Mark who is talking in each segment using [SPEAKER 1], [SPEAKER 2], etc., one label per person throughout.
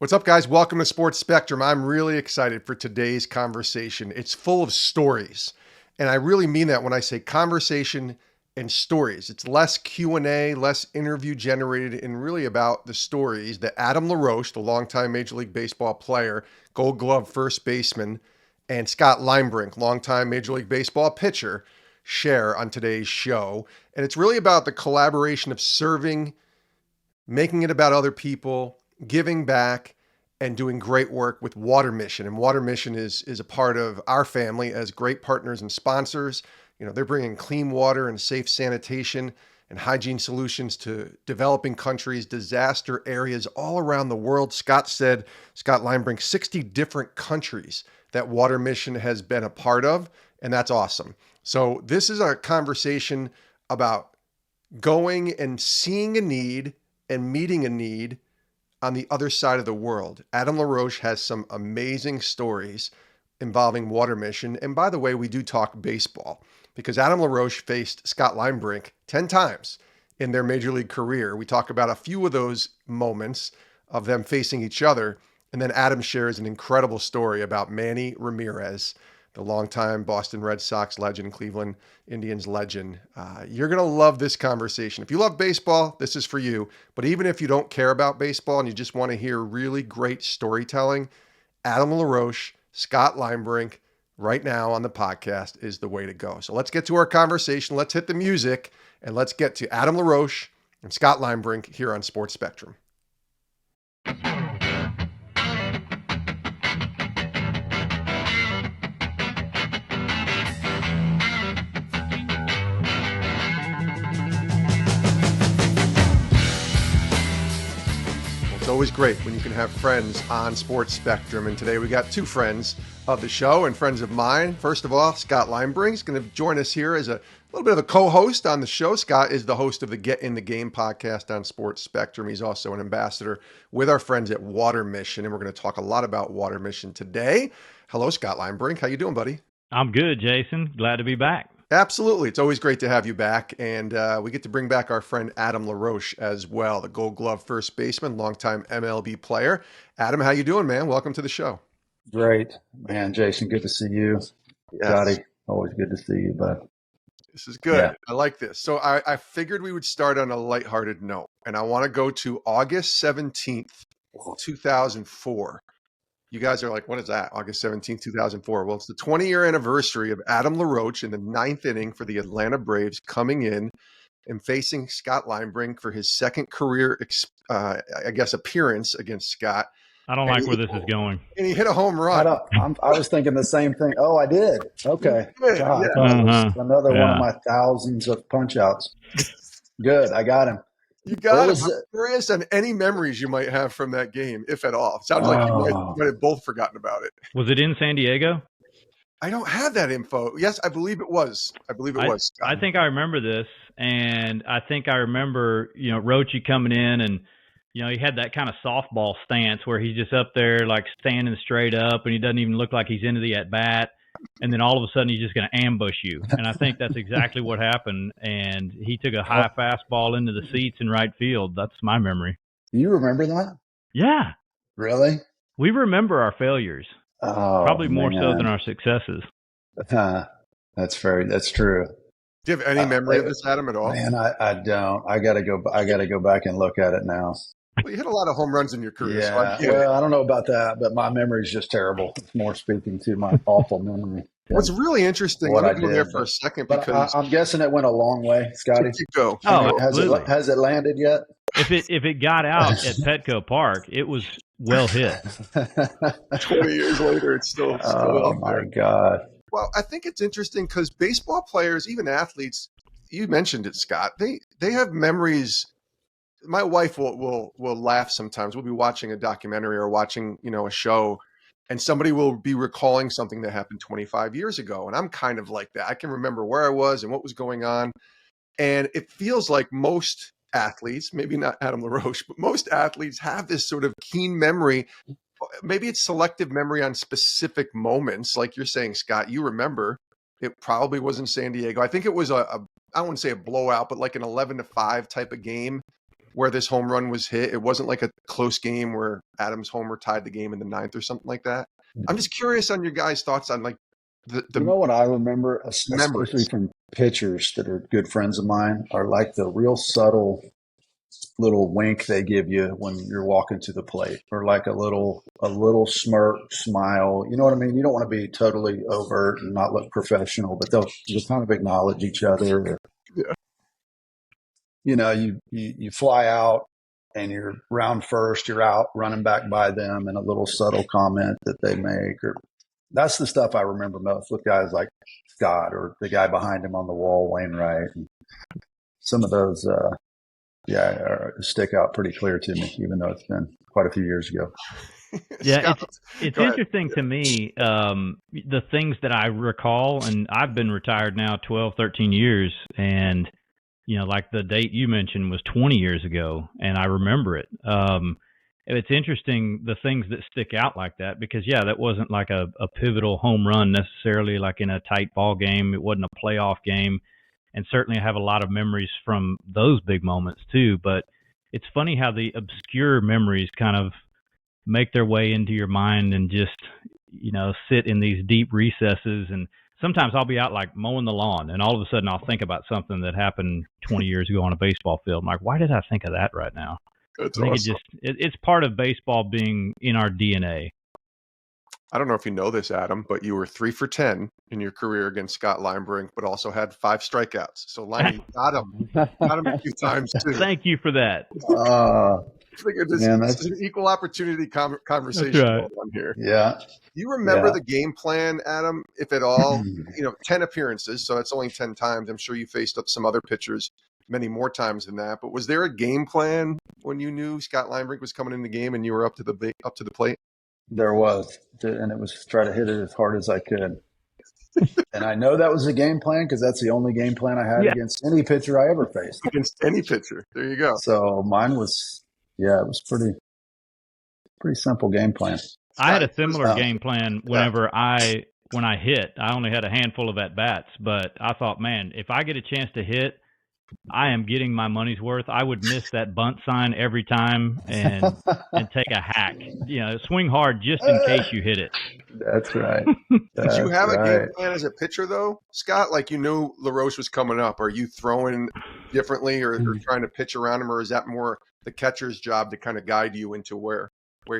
[SPEAKER 1] What's up, guys? Welcome to Sports Spectrum. I'm really excited for today's conversation. It's full of stories, and I really mean that when I say conversation and stories. It's less Q&A, less interview generated, and really about the stories that Adam LaRoche, the longtime Major League Baseball player, Gold Glove first baseman, and Scott Linebrink, longtime Major League Baseball pitcher, share on today's show. And it's really about the collaboration of serving, making it about other people, giving back, and doing great work with Water Mission. And Water Mission is a part of our family as great partners and sponsors. You know, they're bringing clean water and safe sanitation and hygiene solutions to developing countries, disaster areas all around the world. Scott Linebrink, 60 different countries that Water Mission has been a part of, and that's awesome. So this is a conversation about going and seeing a need and meeting a need on the other side of the world. Adam LaRoche has some amazing stories involving Water Mission. And by the way, we do talk baseball because Adam LaRoche faced Scott Linebrink 10 times in their Major League career. We talk about a few of those moments of them facing each other. And then Adam shares an incredible story about Manny Ramirez, the longtime Boston Red Sox legend, Cleveland Indians legend. You're going to love this conversation. If you love baseball, this is for you. But even if you don't care about baseball and you just want to hear really great storytelling, Adam LaRoche, Scott Linebrink, right now on the podcast is the way to go. So let's get to our conversation. Let's hit the music and let's get to Adam LaRoche and Scott Linebrink here on Sports Spectrum. It's always great when you can have friends on Sports Spectrum. And today we got two friends of the show and friends of mine. First of all, Scott Linebrink is going to join us here as a little bit of a co-host on the show. Scott is the host of the Get in the Game podcast on Sports Spectrum. He's also an ambassador with our friends at Water Mission, and we're going to talk a lot about Water Mission today. Hello, Scott Linebrink. How you doing, buddy?
[SPEAKER 2] I'm good, Jason. Glad to be back.
[SPEAKER 1] Absolutely. It's always great to have you back. And we get to bring back our friend Adam LaRoche as well, the Gold Glove first baseman, longtime MLB player. Adam, how you doing, man? Welcome to the show.
[SPEAKER 3] Great. Man, Jason, good to see you. Yes. Scotty, always good to see you, bud.
[SPEAKER 1] This is good. Yeah. I like this. So I figured we would start on a lighthearted note, and I want to go to August 17th, 2004. You guys are like, what is that? August 17th, 2004. Well, it's the 20-year anniversary of Adam LaRoche in the ninth inning for the Atlanta Braves coming in and facing Scott Linebrink for his second career, appearance against Scott.
[SPEAKER 2] I don't like where this is going.
[SPEAKER 1] And he hit a home run.
[SPEAKER 3] I was thinking the same thing. Oh, I did. Okay. God,
[SPEAKER 1] yeah.
[SPEAKER 3] Another one of my thousands of punch-outs. Good. I got him.
[SPEAKER 1] You got it. I'm curious on any memories you might have from that game, if at all. Sounds like you might have both forgotten about it.
[SPEAKER 2] Was it in San Diego?
[SPEAKER 1] I don't have that info. Yes, I believe it was.
[SPEAKER 2] I think I remember this, and I think I remember, Roche coming in, and he had that kind of softball stance where he's just up there like standing straight up, and he doesn't even look like he's into the at bat. And then all of a sudden he's just going to ambush you. And I think that's exactly what happened. And he took a high fastball into the seats in right field. That's my memory.
[SPEAKER 3] You remember that?
[SPEAKER 2] Yeah.
[SPEAKER 3] Really?
[SPEAKER 2] We remember our failures. Probably more so than our successes.
[SPEAKER 3] That's true.
[SPEAKER 1] Do you have any memory of this, Adam, at all?
[SPEAKER 3] Man, I don't. I gotta go back and lolook at it now.
[SPEAKER 1] Well, you hit a lot of home runs in your career.
[SPEAKER 3] Yeah.
[SPEAKER 1] So
[SPEAKER 3] I don't know about that, but my memory is just terrible. It's more speaking to my awful memory.
[SPEAKER 1] What's really interesting, let me go there for a second. Because
[SPEAKER 3] I'm guessing it went a long way, Scotty.
[SPEAKER 1] Go.
[SPEAKER 2] Oh,
[SPEAKER 3] has it landed yet?
[SPEAKER 2] If it got out at Petco Park, it was well hit.
[SPEAKER 1] 20 years later, it's still
[SPEAKER 3] oh, my God.
[SPEAKER 1] Well, I think it's interesting because baseball players, even athletes, you mentioned it, Scott, they have memories. My wife will laugh sometimes. We'll be watching a documentary or watching, a show, and somebody will be recalling something that happened 25 years ago. And I'm kind of like that. I can remember where I was and what was going on. And it feels like most athletes, maybe not Adam LaRoche, but most athletes have this sort of keen memory. Maybe it's selective memory on specific moments. Like you're saying, Scott, you remember it probably was in San Diego. I think it was I don't want to say a blowout, but like an 11-5 type of game. where this home run was hit. It wasn't like a close game where Adam's homer tied the game in the ninth or something like that. I'm just curious on your guys' thoughts on like the
[SPEAKER 3] You know what I remember, especially
[SPEAKER 1] memories.
[SPEAKER 3] from pitchers that are good friends of mine, are like the real subtle little wink they give you when you're walking to the plate, or like a little smirk, smile. You know what I mean? You don't want to be totally overt and not look professional, but they'll just kind of acknowledge each other.
[SPEAKER 1] Yeah.
[SPEAKER 3] You know, you fly out and you're round first, you're out running back by them, and a little subtle comment that they make, or that's the stuff I remember most with guys like Scott or the guy behind him on the wall, Wainwright. And some of those, stick out pretty clear to me, even though it's been quite a few years ago.
[SPEAKER 2] Yeah, it's interesting to me, the things that I recall, and I've been retired now 12, 13 years, and like the date you mentioned was 20 years ago, and I remember it. It's interesting, the things that stick out like that, because, that wasn't like a pivotal home run necessarily, like in a tight ball game. It wasn't a playoff game. And certainly I have a lot of memories from those big moments too. But it's funny how the obscure memories kind of make their way into your mind and just, sit in these deep recesses. And sometimes I'll be out like mowing the lawn, and all of a sudden I'll think about something that happened 20 years ago on a baseball field. I'm like, why did I think of that right now?
[SPEAKER 1] That's
[SPEAKER 2] I think
[SPEAKER 1] awesome.
[SPEAKER 2] it's part of baseball being in our DNA.
[SPEAKER 1] I don't know if you know this, Adam, but you were 3 for 10 in your career against Scott Linebrink, but also had 5 strikeouts. So Liney got him a few times too.
[SPEAKER 2] Thank you for that.
[SPEAKER 1] This is an equal opportunity conversation going on here.
[SPEAKER 3] Yeah.
[SPEAKER 1] Do you remember the game plan, Adam, if at all? 10 appearances, so that's only 10 times. I'm sure you faced up some other pitchers many more times than that. But was there a game plan when you knew Scott Linebrink was coming in the game and you were up to the plate?
[SPEAKER 3] There was, and it was try to hit it as hard as I could. And I know that was a game plan because that's the only game plan I had against any pitcher I ever faced.
[SPEAKER 1] Against any pitcher. There you go.
[SPEAKER 3] So mine was, it was pretty simple game plan.
[SPEAKER 2] I had a similar game plan whenever when I hit. I only had a handful of at-bats, but I thought, man, if I get a chance to hit, I am getting my money's worth. I would miss that bunt sign every time and take a hack. Swing hard just in case you hit it.
[SPEAKER 3] That's right.
[SPEAKER 1] Did you have a game plan as a pitcher, though, Scott? Like you knew LaRoche was coming up. Are you throwing differently or trying to pitch around him, or is that more the catcher's job to kind of guide you into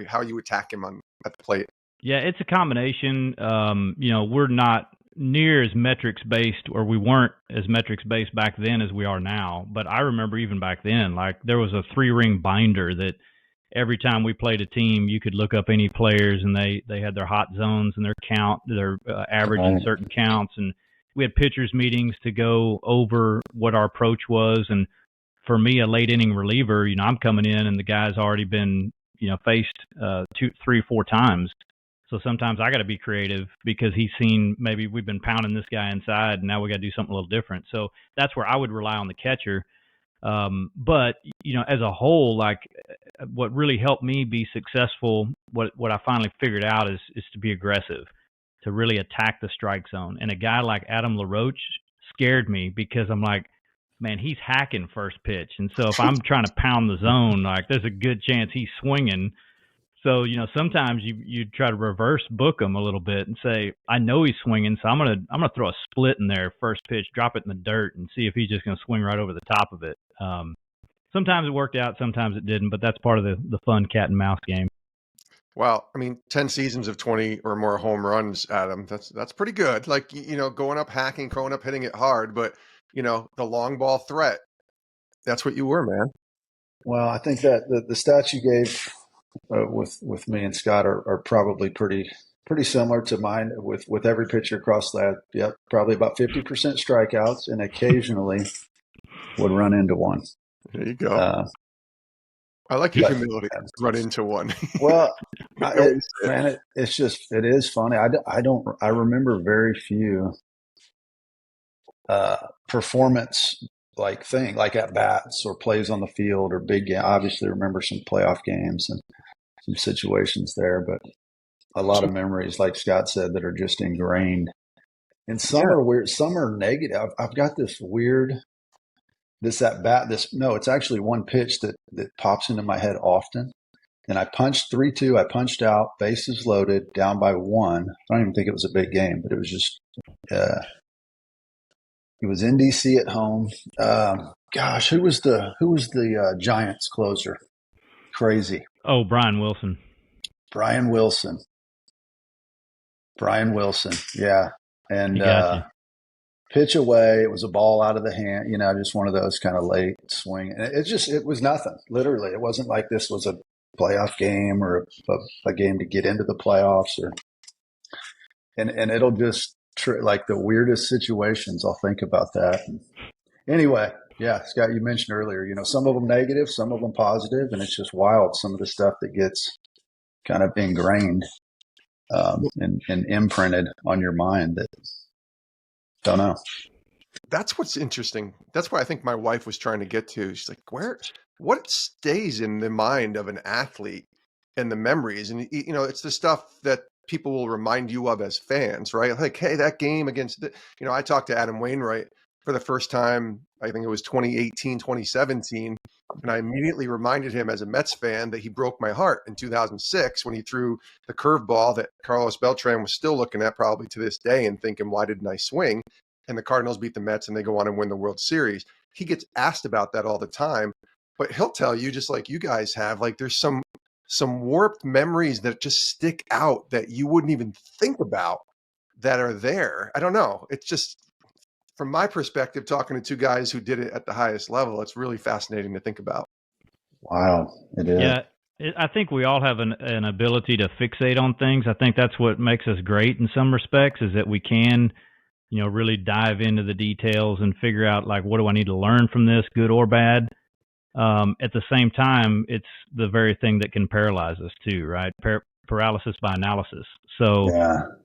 [SPEAKER 1] how you attack him at the plate?
[SPEAKER 2] Yeah, it's a combination. We're not near as metrics based, or we weren't as metrics based back then as we are now. But I remember even back then, like there was a 3-ring binder that every time we played a team, you could look up any players, and they had their hot zones and their average in certain counts. And we had pitchers meetings to go over what our approach was. And for me, a late inning reliever, I'm coming in and the guy's already been, faced 2, 3, 4 times. So sometimes I got to be creative because he's seen maybe we've been pounding this guy inside and now we got to do something a little different. So that's where I would rely on the catcher. But, as a whole, like what really helped me be successful, what I finally figured out is to be aggressive, to really attack the strike zone. And a guy like Adam LaRoche scared me because I'm like, man, he's hacking first pitch. And so if I'm trying to pound the zone, like there's a good chance he's swinging. So, sometimes you try to reverse book him a little bit and say, I know he's swinging, so I'm gonna throw a split in there, first pitch, drop it in the dirt, and see if he's just gonna swing right over the top of it. Sometimes it worked out, sometimes it didn't, but that's part of the fun cat and mouse game.
[SPEAKER 1] Well, 10 seasons of 20 or more home runs, Adam. That's pretty good. Like going up hacking, going up hitting it hard, but the long ball threat. That's what you were, man.
[SPEAKER 3] Well, I think that the stats you gave with me and Scott are probably pretty similar to mine with every pitcher across that. Yep, probably about 50% strikeouts, and occasionally would run into one.
[SPEAKER 1] There you go. I like your humility. Run into one.
[SPEAKER 3] Well, it is funny. I remember very few performance like at bats or plays on the field or big game. Obviously, remember some playoff games and some situations there, but a lot of memories, like Scott said, that are just ingrained. And some are weird, some are negative. I've got this weird this at bat, it's actually one pitch that pops into my head often. And I punched 3-2. I punched out, bases loaded, down by 1. I don't even think it was a big game, but it was just, it was in DC at home. Gosh, who was the Giants closer? Crazy.
[SPEAKER 2] Oh, Brian Wilson.
[SPEAKER 3] Brian Wilson. Yeah. And pitch away. It was a ball out of the hand, just one of those kind of late swing. And it was nothing. Literally. It wasn't like this was a playoff game or a game to get into the playoffs and it'll just like the weirdest situations. I'll think about that. And anyway, yeah, Scott, you mentioned earlier, some of them negative, some of them positive, and it's just wild. Some of the stuff that gets kind of ingrained and imprinted on your mind that don't know.
[SPEAKER 1] That's what's interesting. That's where I think my wife was trying to get to. She's like, what stays in the mind of an athlete and the memories? And, it's the stuff that people will remind you of as fans, right? Like, hey, that game against, I talked to Adam Wainwright for the first time, I think it was 2018, 2017. And I immediately reminded him as a Mets fan that he broke my heart in 2006 when he threw the curveball that Carlos Beltran was still looking at probably to this day and thinking, why didn't I swing? And the Cardinals beat the Mets and they go on and win the World Series. He gets asked about that all the time, but he'll tell you, just like you guys have, like there's some warped memories that just stick out that you wouldn't even think about that are there. I don't know. It's just, from my perspective, talking to two guys who did it at the highest level, it's really fascinating to think about.
[SPEAKER 3] Wow, it is.
[SPEAKER 2] Yeah, I think we all have an ability to fixate on things. I think that's what makes us great in some respects, is that we can, really dive into the details and figure out, like, what do I need to learn from this, good or bad? At the same time, it's the very thing that can paralyze us too, right? Paralysis by analysis. So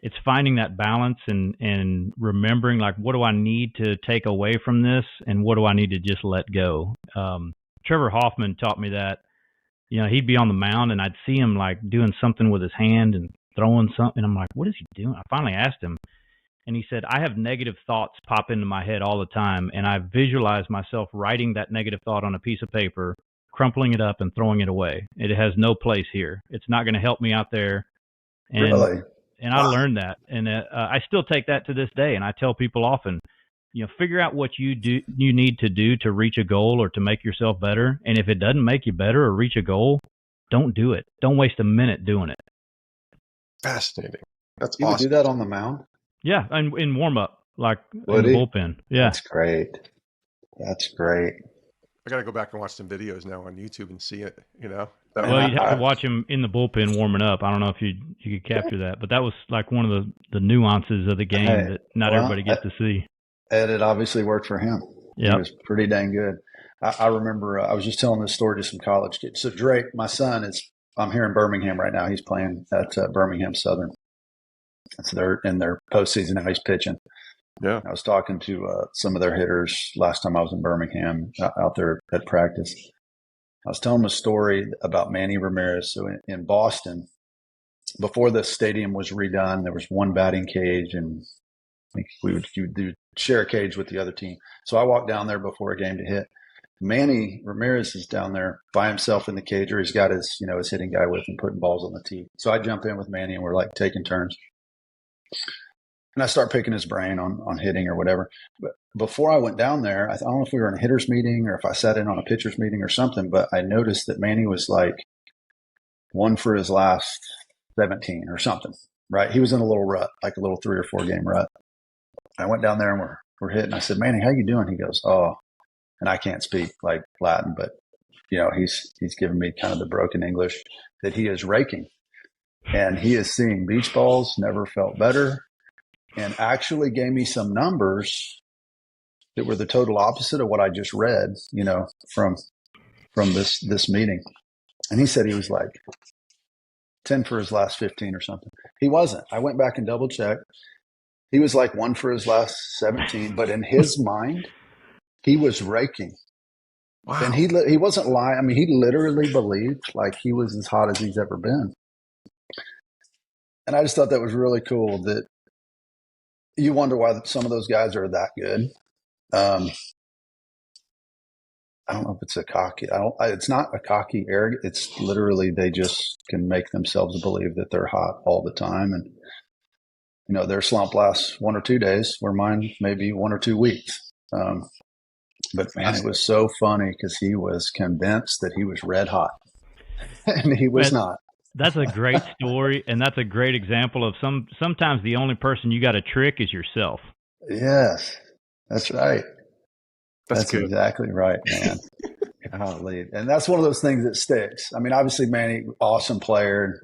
[SPEAKER 2] It's finding that balance and remembering, like, what do I need to take away from this and what do I need to just let go? Trevor Hoffman taught me that. He'd be on the mound and I'd see him like doing something with his hand and throwing something. And I'm like, what is he doing? I finally asked him. And he said, I have negative thoughts pop into my head all the time, and I visualize myself writing that negative thought on a piece of paper, crumpling it up, and throwing it away. It has no place here. It's not going to help me out there. And,
[SPEAKER 3] really?
[SPEAKER 2] And I learned that. And I still take that to this day, and I tell people often, figure out what you need to do to reach a goal or to make yourself better. And if it doesn't make you better or reach a goal, don't do it. Don't waste a minute doing it.
[SPEAKER 1] Fascinating. That's
[SPEAKER 3] you
[SPEAKER 1] awesome.
[SPEAKER 3] Would do that on the mound?
[SPEAKER 2] Yeah, and in warm up, like in the bullpen. Yeah,
[SPEAKER 3] that's great.
[SPEAKER 1] I got to go back and watch some videos now on YouTube and see it.
[SPEAKER 2] Well, you'd have to watch him in the bullpen warming up. I don't know if you could capture that, but that was like one of the nuances of the game that not everybody gets to see.
[SPEAKER 3] And it obviously worked for him.
[SPEAKER 2] Yeah,
[SPEAKER 3] it was pretty dang good. I remember I was just telling this story to some college kids. So Drake, my son, I'm here in Birmingham right now. He's playing at Birmingham Southern. So they're in their postseason now. He's pitching.
[SPEAKER 1] Yeah,
[SPEAKER 3] I was talking to some of their hitters last time I was in Birmingham out there at practice. I was telling them a story about Manny Ramirez. So in Boston, before the stadium was redone, there was one batting cage, and we would share a cage with the other team. So I walked down there before a game to hit. Manny Ramirez is down there by himself in the cage, or he's got his hitting guy with him putting balls on the tee. So I jump in with Manny, and we're like taking turns. And I start picking his brain on hitting or whatever. But before I went down there, I don't know if we were in a hitter's meeting or if I sat in on a pitcher's meeting or something, but I noticed that Manny was like 1 for his last 17 or something, right? He was in a little rut, like a little 3 or 4 game rut. I went down there and we're hitting. I said, Manny, how you doing? He goes, oh, and I can't speak like Latin, but he's giving me kind of the broken English that he is raking. And he is seeing beach balls, never felt better, and actually gave me some numbers that were the total opposite of what I just read, from this meeting. And he said he was like 10 for his last 15 or something. He wasn't. I went back and double checked. He was like 1 for his last 17, but in his mind, he was raking. Wow. And he wasn't lying. I mean, he literally believed like he was as hot as he's ever been. And I just thought that was really cool that you wonder why some of those guys are that good. I don't know if it's a cocky. It's not a cocky arrogant. It's literally they just can make themselves believe that they're hot all the time, and their slump lasts 1 or 2 days, where mine maybe 1 or 2 weeks. But man, it was so funny because he was convinced that he was red hot, and he was not.
[SPEAKER 2] That's a great story, and that's a great example of sometimes the only person you got to trick is yourself.
[SPEAKER 3] Yes, that's right. That's
[SPEAKER 1] good.
[SPEAKER 3] Exactly right, man. Golly. And that's one of those things that sticks. I mean, obviously, Manny, awesome player,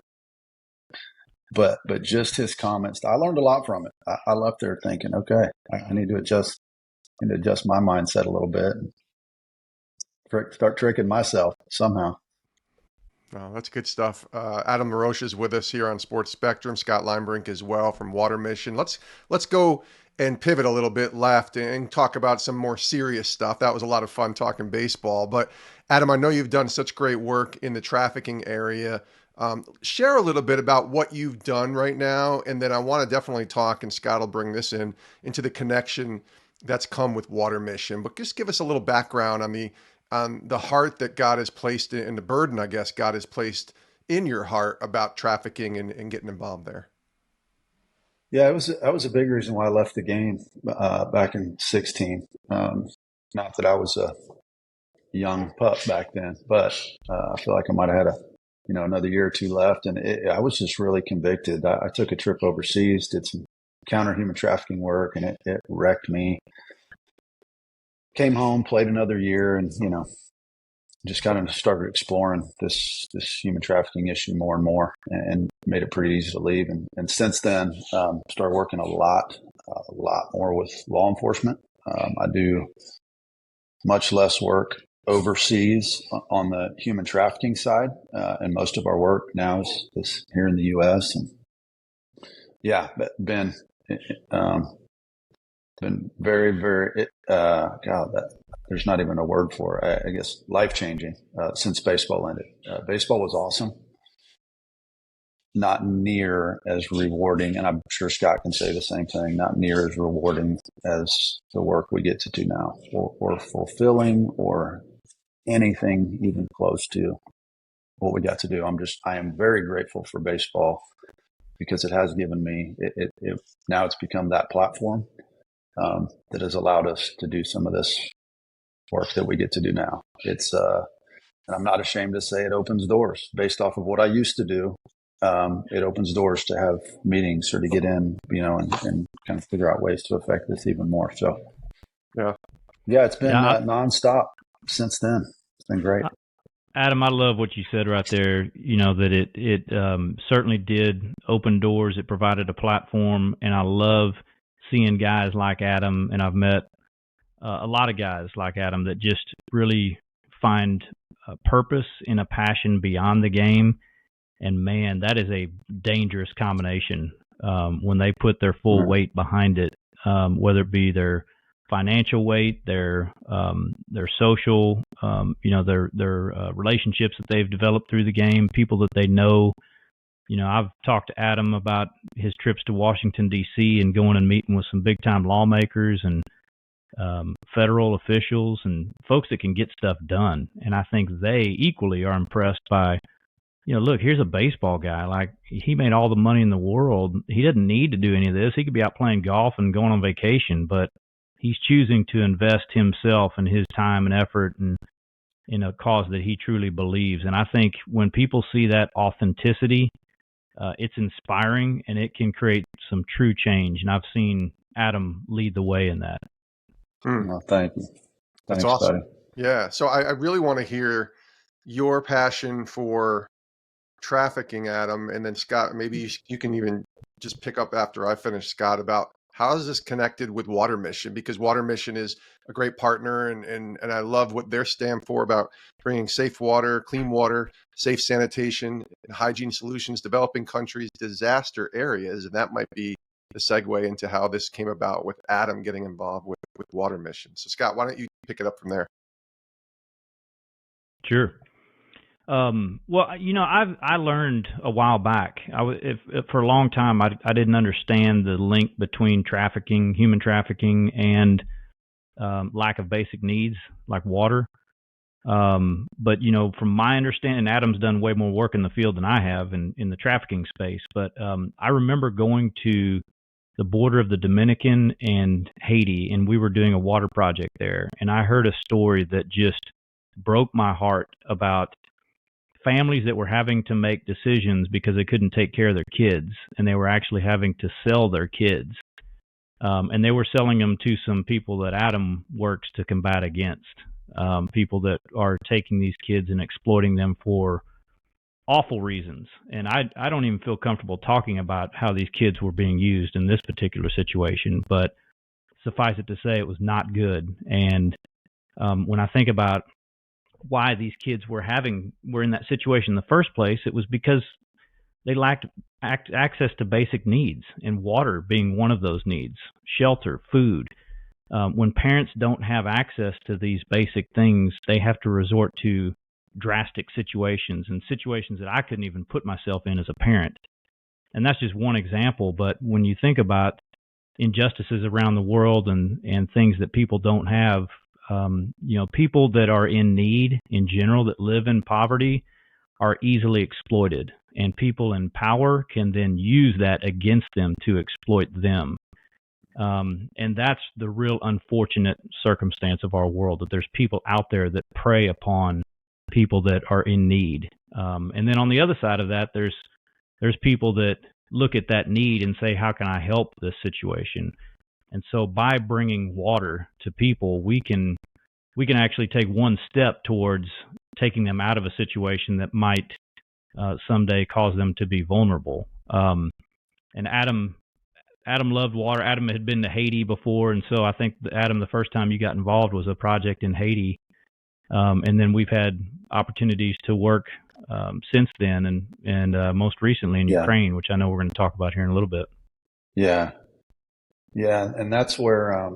[SPEAKER 3] but just his comments, I learned a lot from it. I left there thinking, okay, I need to adjust my mindset a little bit and start tricking myself somehow.
[SPEAKER 1] Oh, that's good stuff. Adam LaRoche is with us here on Sports Spectrum. Scott Linebrink as well from Water Mission. Let's go and pivot a little bit left and talk about some more serious stuff. That was a lot of fun talking baseball. But Adam, I know you've done such great work in the trafficking area. Share a little bit about what you've done right now, and then I want to definitely talk, and Scott will bring this into the connection that's come with Water Mission. But just give us a little background on the heart that God has placed in the burden, I guess, God has placed in your heart about trafficking and getting involved there.
[SPEAKER 3] Yeah, that was a big reason why I left the game back in 2016. Not that I was a young pup back then, but I feel like I might have had another year or two left, and I was just really convicted. I took a trip overseas, did some counter human trafficking work, and it wrecked me. Came home, played another year, and just kind of started exploring this human trafficking issue more and more, and made it pretty easy to leave. And since then, started working a lot more with law enforcement. I do much less work overseas on the human trafficking side, and most of our work now is here in the U.S. And yeah, been very, very, there's not even a word for it. I guess life-changing since baseball ended. Baseball was awesome. Not near as rewarding, and I'm sure Scott can say the same thing, not near as rewarding as the work we get to do now, or fulfilling, or anything even close to what we got to do. I am very grateful for baseball because it has given me, now it's become that platform that has allowed us to do some of this work that we get to do now. It's, and I'm not ashamed to say it opens doors based off of what I used to do. It opens doors to have meetings or to get in, and kind of figure out ways to affect this even more. So, yeah, it's been nonstop since then. It's been great.
[SPEAKER 2] Adam, I love what you said right there. That it certainly did open doors. It provided a platform, and I love seeing guys like Adam, and I've met a lot of guys like Adam that just really find a purpose and a passion beyond the game. And man, that is a dangerous combination when they put their full weight behind it, whether it be their financial weight, their social, their relationships that they've developed through the game, people that they know. I've talked to Adam about his trips to Washington, D.C. and going and meeting with some big-time lawmakers and federal officials and folks that can get stuff done. And I think they equally are impressed by, look, here's a baseball guy. Like, he made all the money in the world. He didn't need to do any of this. He could be out playing golf and going on vacation, but he's choosing to invest himself and his time and effort in a cause that he truly believes. And I think when people see that authenticity, it's inspiring, and it can create some true change. And I've seen Adam lead the way in that.
[SPEAKER 3] Well, thank you.
[SPEAKER 1] That's awesome. Buddy. Yeah. So I really want to hear your passion for trafficking, Adam, and then Scott, maybe you can even just pick up after I finish, Scott, about how is this connected with Water Mission? Because Water Mission is a great partner, and I love what they stand for about bringing safe water, clean water, safe sanitation, and hygiene solutions, developing countries, disaster areas. And that might be the segue into how this came about with Adam getting involved with Water Mission. So Scott, why don't you pick it up from there?
[SPEAKER 2] Sure. Well, I learned a while back. If for a long time I didn't understand the link between trafficking, human trafficking, and lack of basic needs like water. But, from my understanding, Adam's done way more work in the field than I have in the trafficking space. But I remember going to the border of the Dominican and Haiti, and we were doing a water project there. And I heard a story that just broke my heart about families that were having to make decisions because they couldn't take care of their kids, and they were actually having to sell their kids. And they were selling them to some people that Adam works to combat against, people that are taking these kids and exploiting them for awful reasons. And I don't even feel comfortable talking about how these kids were being used in this particular situation, but suffice it to say, it was not good. And when I think about why these kids were in that situation in the first place, it was because they lacked access to basic needs, and water being one of those needs, shelter, food. When parents don't have access to these basic things, they have to resort to drastic situations, and situations that I couldn't even put myself in as a parent. And that's just one example. But when you think about injustices around the world and things that people don't have, people that are in need in general, that live in poverty, are easily exploited, and people in power can then use that against them to exploit them. And that's the real unfortunate circumstance of our world, that there's people out there that prey upon people that are in need. And then on the other side of that, there's people that look at that need and say, how can I help this situation? And so by bringing water to people, we can actually take one step towards taking them out of a situation that might someday cause them to be vulnerable. And Adam loved water. Adam had been to Haiti before, and so I think, Adam, the first time you got involved was a project in Haiti. And then we've had opportunities to work since then, and most recently in Ukraine, which I know we're going to talk about here in a little bit.
[SPEAKER 3] Yeah. And that's where,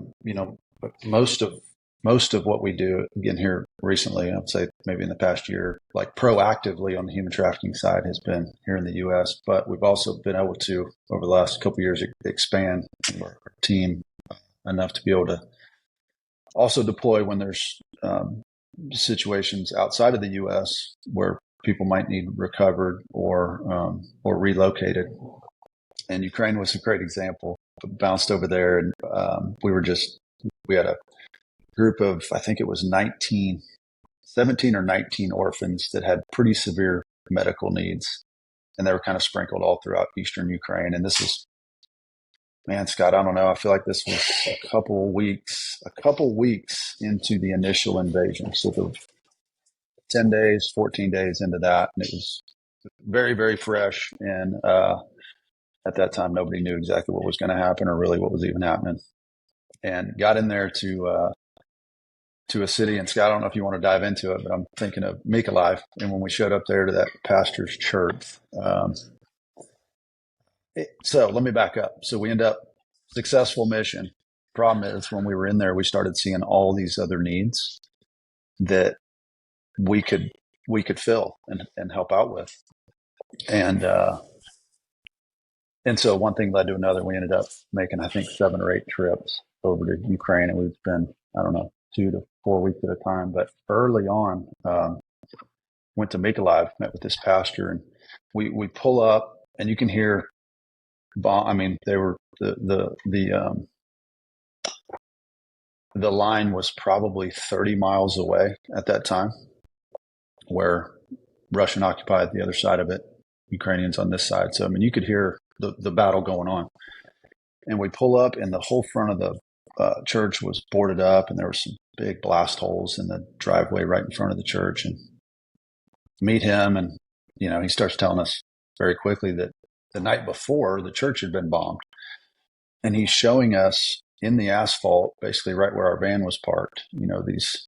[SPEAKER 3] most of what we do, again, here recently, I'd say maybe in the past year, like proactively on the human trafficking side, has been here in the U.S., but we've also been able to, over the last couple of years, expand our team enough to be able to also deploy when there's situations outside of the U.S. where people might need recovered or relocated. And Ukraine was a great example. Bounced over there, and we had a group of, I think it was 17 or 19 orphans that had pretty severe medical needs, and they were kind of sprinkled all throughout Eastern Ukraine. And this is, man, Scott, I don't know. I feel like this was a couple weeks into the initial invasion. So the 10 days, 14 days into that, and it was very, very fresh. And at that time, nobody knew exactly what was going to happen or really what was even happening. And got in there to a city. And Scott, I don't know if you want to dive into it, but I'm thinking of Mykolaiv. And when we showed up there to that pastor's church, so let me back up. So we end up successful mission. Problem is, when we were in there, we started seeing all these other needs that we could fill and help out with. And so one thing led to another. We ended up making, I think, 7 or 8 trips over to Ukraine, and we've been, I don't know, 2 to 4 weeks at a time. But early on, went to Mykolaiv, met with this pastor, and we pull up, and you can hear bomb. I mean, they were the line was probably 30 miles away at that time, where Russian occupied the other side of it, Ukrainians on this side. So I mean, you could hear the battle going on. And we pull up, and the whole front of the church was boarded up, and there were some big blast holes in the driveway right in front of the church. And meet him, and he starts telling us very quickly that the night before, the church had been bombed, and he's showing us in the asphalt, basically right where our van was parked, these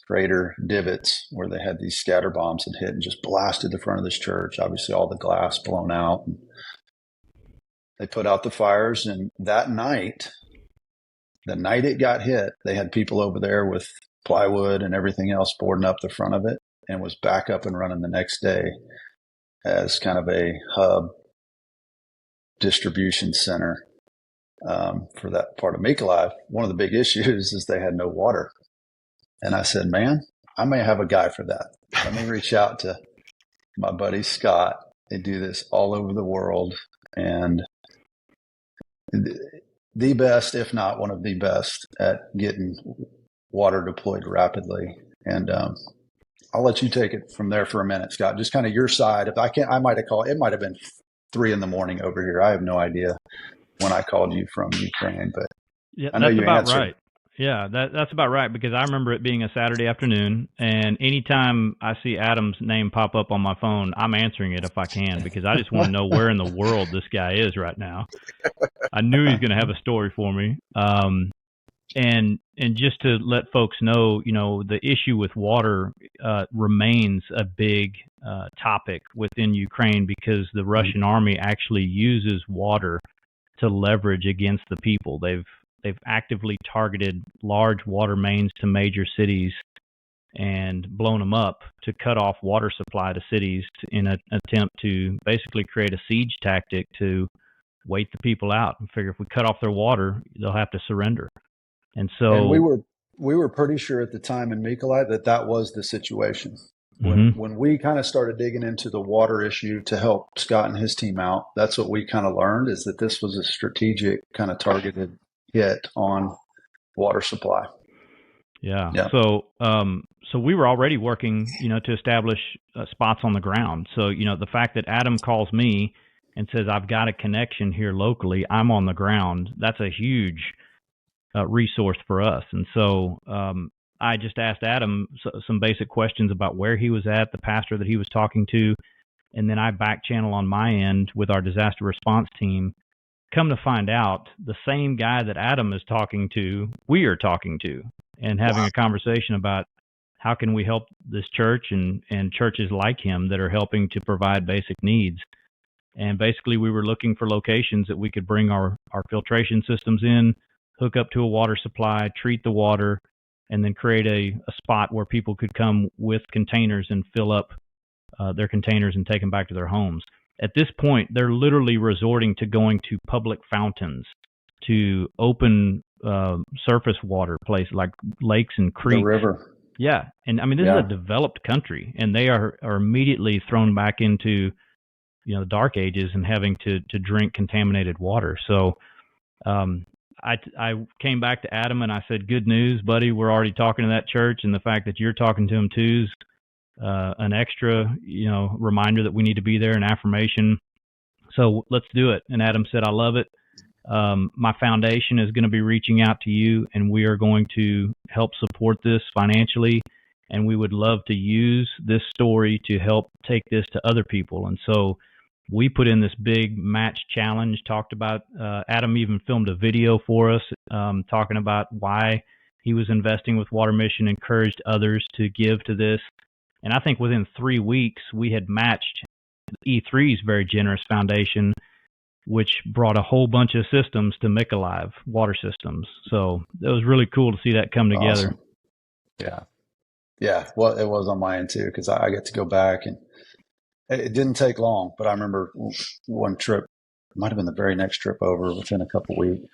[SPEAKER 3] crater divots where they had these scatter bombs that hit and just blasted the front of this church. Obviously, all the glass blown out. And they put out the fires, and that night, the night it got hit, they had people over there with plywood and everything else boarding up the front of it, and was back up and running the next day as kind of a hub distribution center for that part of Mykolaiv. One of the big issues is they had no water. And I said, man, I may have a guy for that. Let me reach out to my buddy Scott. They do this all over the world, and the best, if not one of the best, at getting water deployed rapidly. And I'll let you take it from there for a minute, Scott. Just kind of your side. If I can't, I might have called. It might have been 3 a.m. over here. I have no idea when I called you from Ukraine, but
[SPEAKER 2] yeah,
[SPEAKER 3] I know
[SPEAKER 2] that's
[SPEAKER 3] you
[SPEAKER 2] about
[SPEAKER 3] answered.
[SPEAKER 2] right. Yeah, that's about right, because I remember it being a Saturday afternoon, and anytime I see Adam's name pop up on my phone, I'm answering it if I can, because I just want to know where in the world this guy is right now. I knew he's going to have a story for me. And just to let folks know, the issue with water remains a big topic within Ukraine, because the Russian army actually uses water to leverage against the people. They've actively targeted large water mains to major cities and blown them up to cut off water supply to cities in an attempt to basically create a siege tactic to wait the people out and figure if we cut off their water, they'll have to surrender. And so
[SPEAKER 3] And we were pretty sure at the time in Mykolaiv that was the situation. When we kind of started digging into the water issue to help Scott and his team out, that's what we kind of learned, is that this was a strategic kind of targeted hit on water supply.
[SPEAKER 2] Yeah. So we were already working, to establish spots on the ground. So, the fact that Adam calls me and says, I've got a connection here locally, I'm on the ground, that's a huge resource for us. And so I just asked Adam some basic questions about where he was at, the pastor that he was talking to, and then I back channel on my end with our disaster response team. Come to find out, the same guy that Adam is talking to, we are talking to, and having a conversation about how can we help this church and churches like him that are helping to provide basic needs. And basically we were looking for locations that we could bring our filtration systems in, hook up to a water supply, treat the water, and then create a spot where people could come with containers and fill up their containers and take them back to their homes. At this point, they're literally resorting to going to public fountains, to open surface water places like lakes and creeks.
[SPEAKER 3] The river.
[SPEAKER 2] Yeah. And I mean, this is a developed country, and they are immediately thrown back into, the dark ages and having to drink contaminated water. So I came back to Adam and I said, good news, buddy. We're already talking to that church, and the fact that you're talking to them too is an extra, reminder that we need to be there, an affirmation. So let's do it. And Adam said, I love it. My foundation is going to be reaching out to you, and we are going to help support this financially. And we would love to use this story to help take this to other people. And so we put in this big match challenge, talked about, Adam even filmed a video for us, talking about why he was investing with Water Mission, encouraged others to give to this. And I think within 3 weeks, we had matched E3's very generous foundation, which brought a whole bunch of systems to Mykolaiv, water systems. So it was really cool to see that come together.
[SPEAKER 3] Awesome. Yeah. Yeah. Well, it was on my end too, because I get to go back, and it didn't take long, but I remember one trip, it might have been the very next trip over, within a couple of weeks,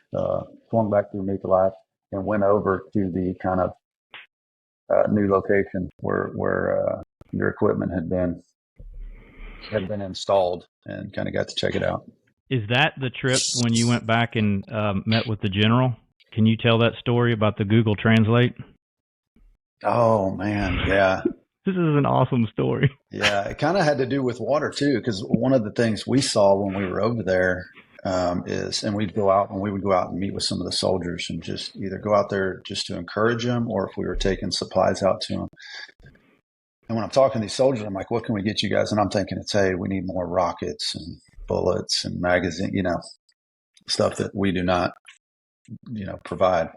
[SPEAKER 3] swung back through Mykolaiv and went over to the kind of new location where your equipment had been installed, and kind of got to check it out.
[SPEAKER 2] Is that the trip when you went back and met with the general? Can you tell that story about the Google Translate?
[SPEAKER 3] Oh man, yeah.
[SPEAKER 2] This is an awesome story.
[SPEAKER 3] Yeah, it kind of had to do with water too, because one of the things we saw when we were over there and we would go out and meet with some of the soldiers, and just either go out there just to encourage them, or if we were taking supplies out to them. And when I'm talking to these soldiers, I'm like, what can we get you guys? And I'm thinking hey, we need more rockets and bullets and magazine, stuff that we do not, provide.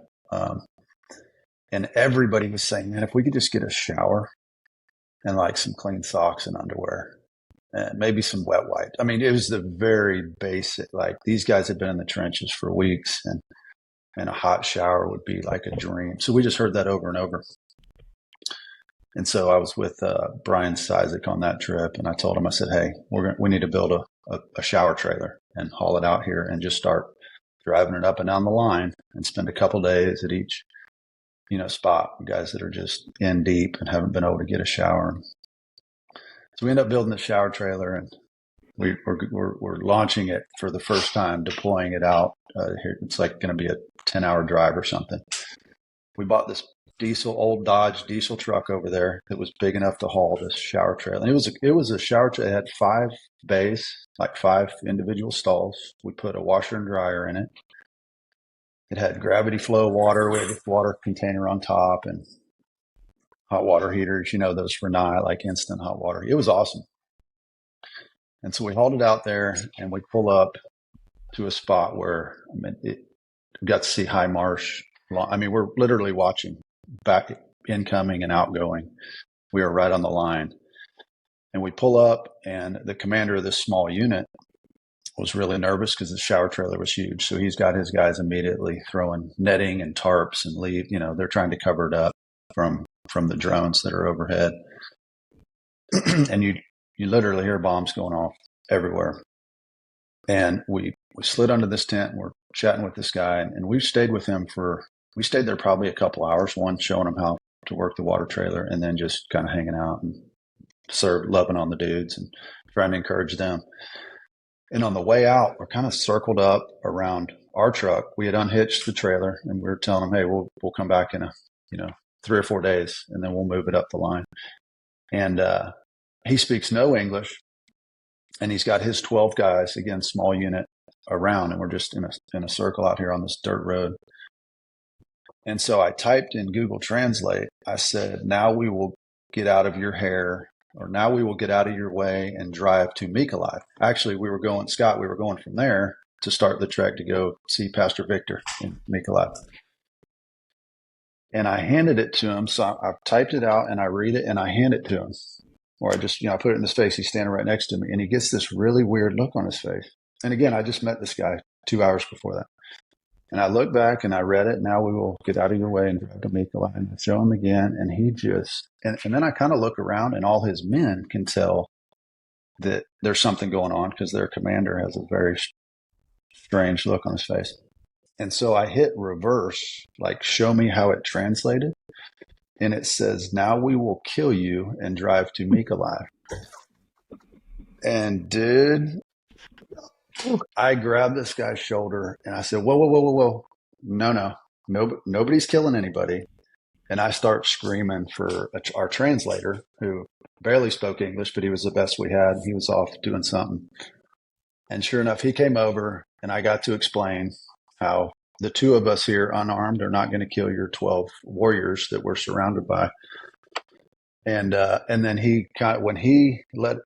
[SPEAKER 3] And everybody was saying, man, if we could just get a shower and like some clean socks and underwear, and maybe some wet wipes. I mean, it was the very basic, like these guys had been in the trenches for weeks, and a hot shower would be like a dream. So we just heard that over and over. And so I was with Bryan on that trip, and I told him, I said, hey, we need to build a shower trailer and haul it out here and just start driving it up and down the line, and spend a couple days at each spot, guys that are just in deep and haven't been able to get a shower. So we end up building the shower trailer, and we're launching it for the first time, deploying it out. Here, it's like going to be a 10-hour drive or something. We bought this old Dodge diesel truck over there that was big enough to haul this shower trailer. And it was a shower trailer. It had 5 bays, like 5 individual stalls. We put a washer and dryer in it. It had gravity flow water with a water container on top and hot water heaters, those Renai, like instant hot water. It was awesome. And so we hauled it out there, and we pull up to a spot where, it got to see high marsh. We're literally watching back incoming and outgoing. We are right on the line. And we pull up, and the commander of this small unit was really nervous because the shower trailer was huge. So he's got his guys immediately throwing netting and tarps and leave. They're trying to cover it up from the drones that are overhead. And you literally hear bombs going off everywhere. And we slid under this tent, and we're chatting with this guy, and we stayed with him we stayed there probably a couple hours, one showing him how to work the water trailer, and then just kind of hanging out and loving on the dudes and trying to encourage them. And on the way out, we're kind of circled up around our truck. We had unhitched the trailer, and we were telling them, hey, we'll come back in 3 or 4 days, and then we'll move it up the line. And he speaks no English, and he's got his 12 guys, again, small unit, around, and we're just in a circle out here on this dirt road. And so I typed in Google Translate. I said, now we will get out of your hair, or now we will get out of your way and drive to Mykolaiv. Actually, we were going from there to start the trek to go see Pastor Victor in Mykolaiv. And I handed it to him. So I've typed it out, and I read it, and I hand it to him. Or I just, I put it in his face. He's standing right next to me, and he gets this really weird look on his face. And again, I just met this guy 2 hours before that. And I look back and I read it. Now we will get out of your way and drive to Mykolaiv. And I show him again. And he just, and then I kind of look around, and all his men can tell that there's something going on because their commander has a very strange look on his face. And so I hit reverse, like show me how it translated. And it says, now we will kill you and drive to Mykolaiv. And dude, I grabbed this guy's shoulder and I said, whoa. No, nobody's killing anybody. And I start screaming for our translator, who barely spoke English, but he was the best we had. He was off doing something. And sure enough, he came over, and I got to explain how the 2 of us here unarmed are not going to kill your 12 warriors that we're surrounded by. And then when he let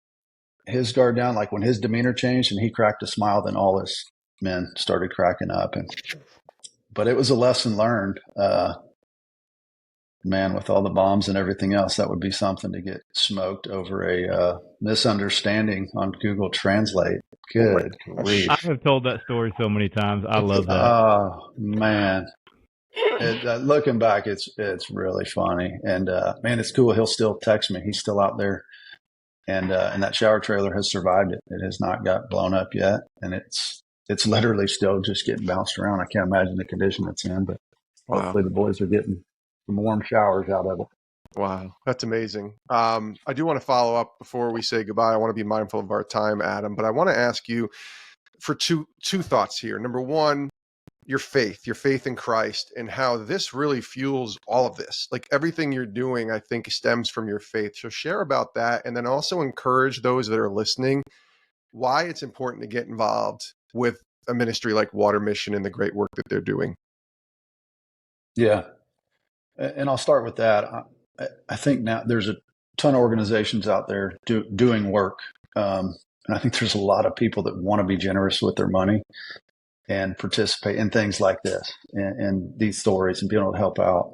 [SPEAKER 3] his guard down, like when his demeanor changed and he cracked a smile, then all his men started cracking up. But it was a lesson learned. Man, with all the bombs and everything else, that would be something to get smoked over a misunderstanding on Google Translate. Good grief.
[SPEAKER 2] I have told that story so many times. I love that.
[SPEAKER 3] Oh, man. Looking back, it's really funny. And, man, it's cool. He'll still text me. He's still out there. And that shower trailer has survived it. It has not got blown up yet. And it's literally still just getting bounced around. I can't imagine the condition it's in, but hopefully the boys are getting some warm showers out of it.
[SPEAKER 1] Wow, that's amazing. I do want to follow up before we say goodbye. I want to be mindful of our time, Adam, but I want to ask you for two thoughts here. Number one, your faith in Christ, and how this really fuels all of this. Like everything you're doing, I think, stems from your faith. So share about that, and then also encourage those that are listening why it's important to get involved with a ministry like Water Mission and the great work that they're doing.
[SPEAKER 3] Yeah. And I'll start with that. I think now there's a ton of organizations out there doing work. And I think there's a lot of people that want to be generous with their money and participate in things like this and these stories and being able to help out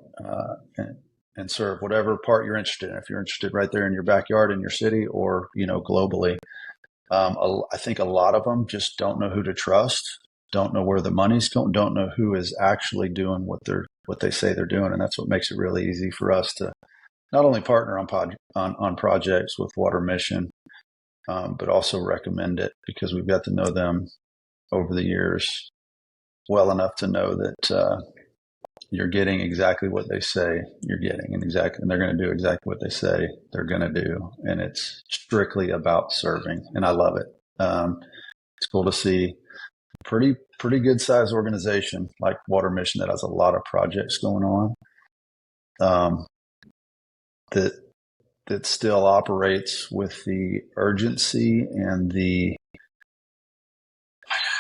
[SPEAKER 3] and serve whatever part you're interested in. If you're interested right there in your backyard, in your city, or, globally. I think a lot of them just don't know who to trust, don't know where the money's going, don't know who is actually doing what they say they're doing. And that's what makes it really easy for us to not only partner on projects with Water Mission, but also recommend it because we've got to know them over the years well enough to know that you're getting exactly what they say you're getting, and they're going to do exactly what they say they're going to do. And it's strictly about serving. And I love it. It's cool to see pretty good sized organization like Water Mission that has a lot of projects going on. That still operates with the urgency and the,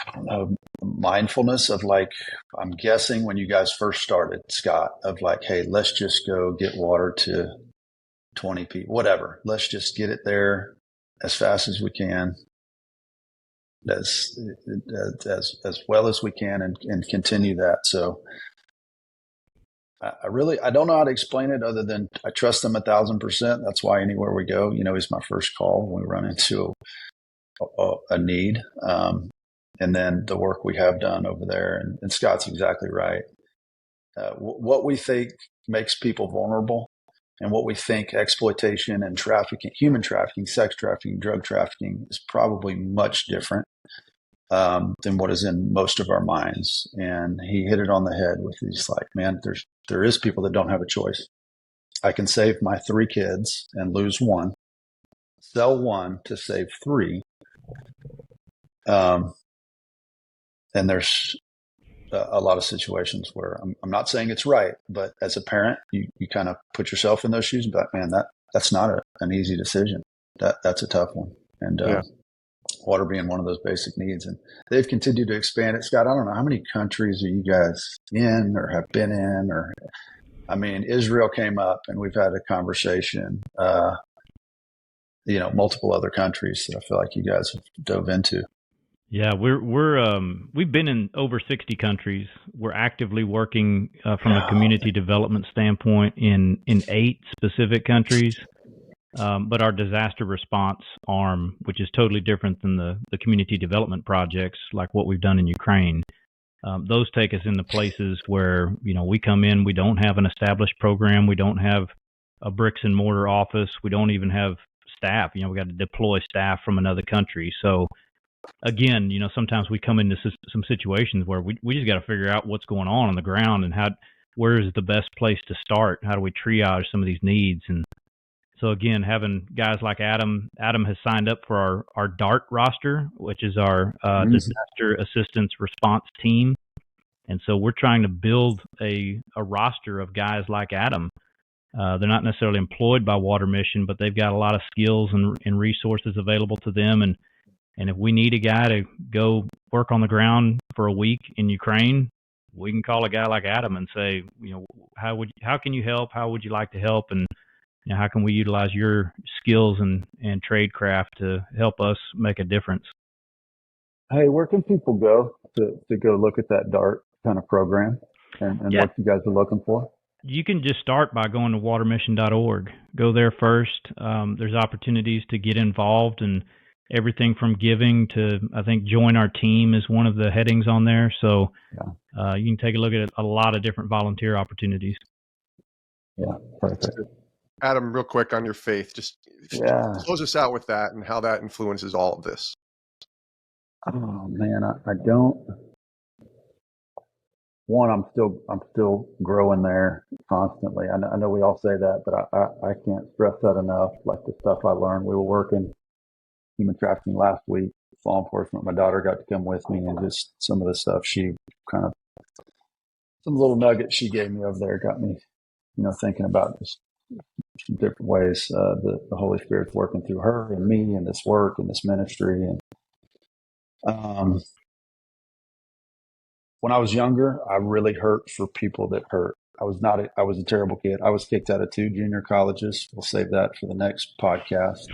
[SPEAKER 3] I don't know, mindfulness of like, I'm guessing when you guys first started, Scott, of like, hey, let's just go get water to 20 people, whatever. Let's just get it there as fast as we can, as well as we can, and continue that. So I don't know how to explain it other than I trust them 1,000%. That's why anywhere we go, he's my first call when we run into a need. And then the work we have done over there, and Scott's exactly right. What we think makes people vulnerable, and what we think exploitation and trafficking, human trafficking, sex trafficking, drug trafficking, is probably much different than what is in most of our minds. And he hit it on the head with these, like, man, there is people that don't have a choice. I can save my 3 kids and lose one, sell one to save 3. And there's a lot of situations where I'm not saying it's right, but as a parent, you kind of put yourself in those shoes and be like, man, that's not an easy decision. That's a tough one. And water being one of those basic needs. And they've continued to expand it. Scott, I don't know, how many countries are you guys in or have been in? Or, I mean, Israel came up and we've had a conversation, multiple other countries that I feel like you guys have dove into.
[SPEAKER 2] Yeah, we've been in over 60 countries. We're actively working from a community development standpoint in 8 specific countries. But our disaster response arm, which is totally different than the community development projects like what we've done in Ukraine, those take us into places where, we come in, we don't have an established program, we don't have a bricks and mortar office, we don't even have staff. We got to deploy staff from another country. So again, sometimes we come into some situations where we just got to figure out what's going on the ground and where is the best place to start? How do we triage some of these needs? And so again, having guys like Adam has signed up for our DART roster, which is our disaster assistance response team. And so we're trying to build a roster of guys like Adam. They're not necessarily employed by Water Mission, but they've got a lot of skills and resources available to them. And if we need a guy to go work on the ground for a week in Ukraine, we can call a guy like Adam and say, how can you help? How would you like to help? And how can we utilize your skills and tradecraft to help us make a difference?
[SPEAKER 3] Hey, where can people go to go look at that DART kind of program and what you guys are looking for?
[SPEAKER 2] You can just start by going to watermission.org. Go there first. There's opportunities to get involved, and everything from giving to, I think, join our team is one of the headings on there. So you can take a look at a lot of different volunteer opportunities.
[SPEAKER 3] Yeah, perfect.
[SPEAKER 1] Adam, real quick on your faith, just close us out with that and how that influences all of this.
[SPEAKER 3] Oh man, I don't. One, I'm still growing there constantly. I know we all say that, but I can't stress that enough. Like the stuff I learned. We were working human trafficking last week, law enforcement. My daughter got to come with me, and just some of the stuff some little nuggets she gave me over there got me, thinking about just different ways the Holy Spirit's working through her and me and this work and this ministry. And when I was younger, I really hurt for people that hurt. I was a terrible kid. I was kicked out of 2 junior colleges. We'll save that for the next podcast.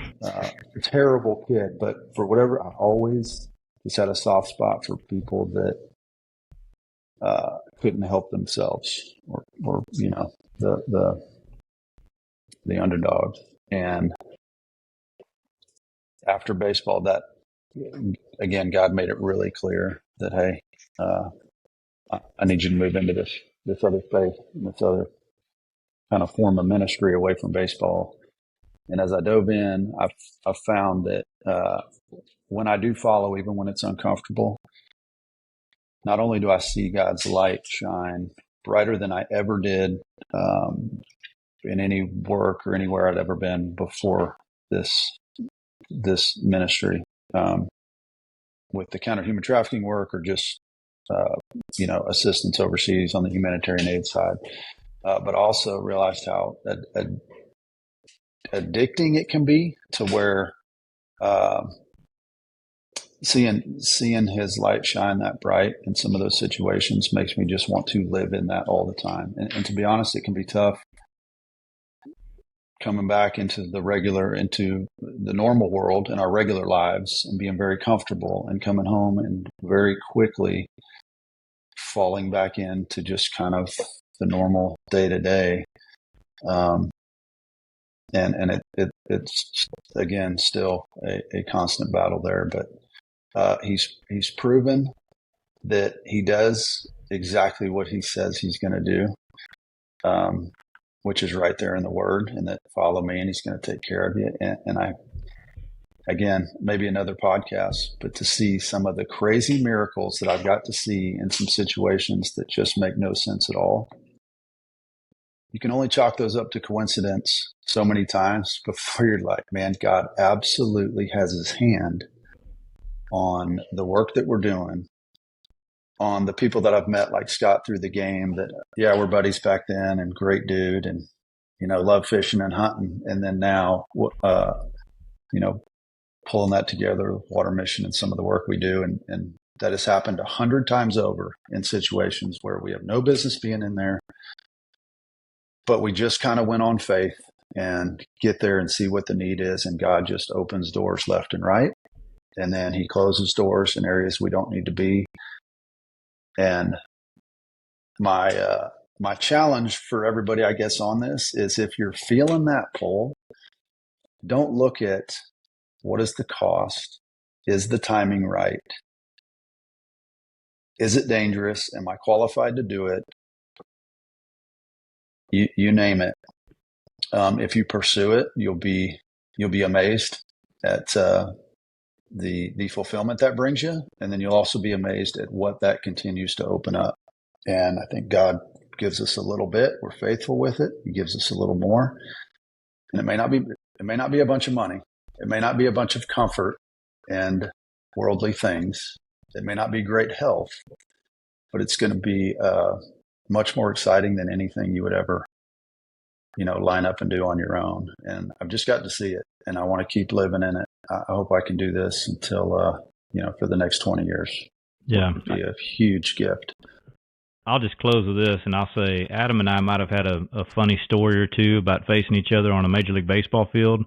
[SPEAKER 3] Terrible kid, but for whatever, I always just had a soft spot for people that couldn't help themselves, or the underdogs. And after baseball, that again, God made it really clear that, hey, I need you to move into this other space, this other kind of form of ministry away from baseball. And as I dove in, I've found that when I do follow, even when it's uncomfortable, not only do I see God's light shine brighter than I ever did in any work or anywhere I'd ever been before this ministry, with the counter human trafficking work or just assistance overseas on the humanitarian aid side. But also realized how addicting it can be, to where seeing his light shine that bright in some of those situations makes me just want to live in that all the time. And to be honest, it can be tough coming back into the normal world and our regular lives and being very comfortable, and coming home and very quickly falling back into just kind of the normal day to day. And it's again, still a constant battle there, but he's proven that he does exactly what he says he's going to do, which is right there in the word, and that follow me and he's going to take care of you. And I, again, maybe another podcast, but to see some of the crazy miracles that I've got to see in some situations that just make no sense at all. You can only chalk those up to coincidence so many times before you're like, man, God absolutely has his hand on the work that we're doing, on the people that I've met, like Scott, through the game, that, yeah, we're buddies back then and great dude, and, love fishing and hunting. And then now, pulling that together with Water Mission and some of the work we do. And that has happened 100 times over in situations where we have no business being in there, but we just kind of went on faith and get there and see what the need is. And God just opens doors left and right. And then he closes doors in areas we don't need to be. And my challenge for everybody, I guess, on this is, if you're feeling that pull, don't look at what is the cost. Is the timing right? Is it dangerous? Am I qualified to do it? You name it. If you pursue it, you'll be amazed at the fulfillment that brings you, and then you'll also be amazed at what that continues to open up. And I think God gives us a little bit. We're faithful with it. He gives us a little more, and it may not be a bunch of money. It may not be a bunch of comfort and worldly things. It may not be great health, but it's going to be much more exciting than anything you would ever, line up and do on your own. And I've just got to see it, and I want to keep living in it. I hope I can do this until, for the next 20 years.
[SPEAKER 2] Yeah.
[SPEAKER 3] It would be a huge gift.
[SPEAKER 2] I'll just close with this, and I'll say Adam and I might have had a funny story or two about facing each other on a Major League Baseball field,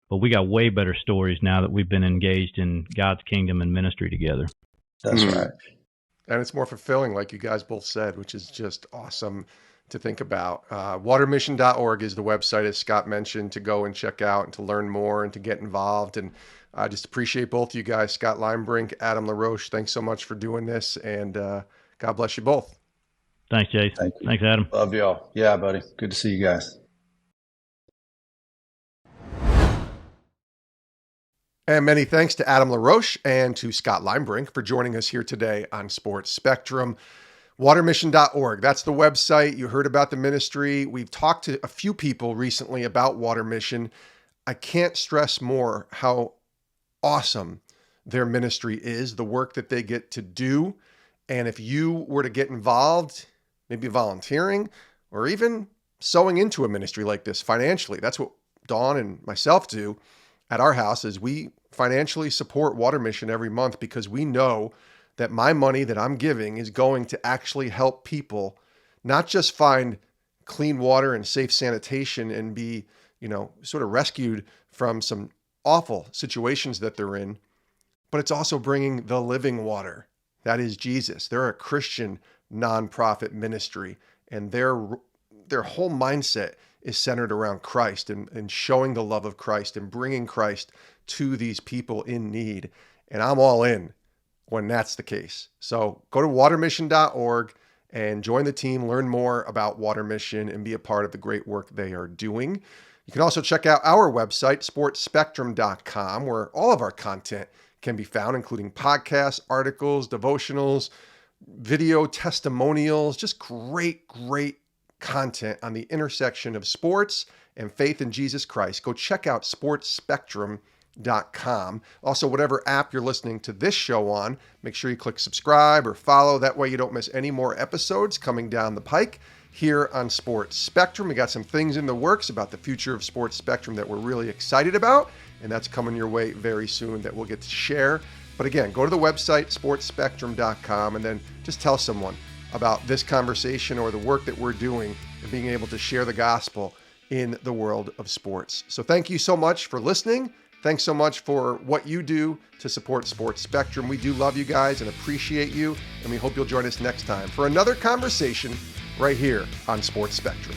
[SPEAKER 2] but we got way better stories now that we've been engaged in God's kingdom and ministry together.
[SPEAKER 3] That's right.
[SPEAKER 1] And it's more fulfilling, like you guys both said, which is just awesome to think about. Watermission.org is the website, as Scott mentioned, to go and check out and to learn more and to get involved. And I just appreciate both you guys, Scott Linebrink, Adam LaRoche. Thanks so much for doing this, and God bless you both.
[SPEAKER 2] Thanks, Jason.
[SPEAKER 3] Thank you.
[SPEAKER 2] Thanks, Adam.
[SPEAKER 3] Love y'all. Yeah, buddy. Good to see you guys.
[SPEAKER 1] And many thanks to Adam LaRoche and to Scott Linebrink for joining us here today on Sports Spectrum. Watermission.org. That's the website. You heard about the ministry. We've talked to a few people recently about Water Mission. I can't stress more how awesome their ministry is, the work that they get to do. And if you were to get involved, maybe volunteering or even sewing into a ministry like this financially, that's what Dawn and myself do at our house, is we financially support Water Mission every month, because we know that my money that I'm giving is going to actually help people not just find clean water and safe sanitation and be, sort of rescued from some awful situations that they're in, but it's also bringing the living water. That is Jesus. They're a Christian nonprofit ministry, and their whole mindset is centered around Christ and showing the love of Christ and bringing Christ to these people in need. And I'm all in when that's the case. So go to watermission.org and join the team, learn more about Water Mission, and be a part of the great work they are doing. You can also check out our website, sportspectrum.com, where all of our content can be found, including podcasts, articles, devotionals, video testimonials, just great, great content on the intersection of sports and faith in Jesus Christ. Go check out sportspectrum.com. Also, whatever app you're listening to this show on, make sure you click subscribe or follow. That way you don't miss any more episodes coming down the pike here on Sports Spectrum. We got some things in the works about the future of Sports Spectrum that we're really excited about, and that's coming your way very soon that we'll get to share. But again, go to the website, sportspectrum.com, and then just tell someone about this conversation or the work that we're doing and being able to share the gospel in the world of sports. So thank you so much for listening. Thanks so much for what you do to support Sports Spectrum. We do love you guys and appreciate you, and we hope you'll join us next time for another conversation right here on Sports Spectrum.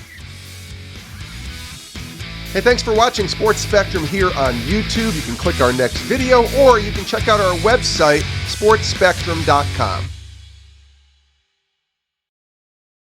[SPEAKER 1] Hey, thanks for watching Sports Spectrum here on YouTube. You can click our next video, or you can check out our website, sportspectrum.com.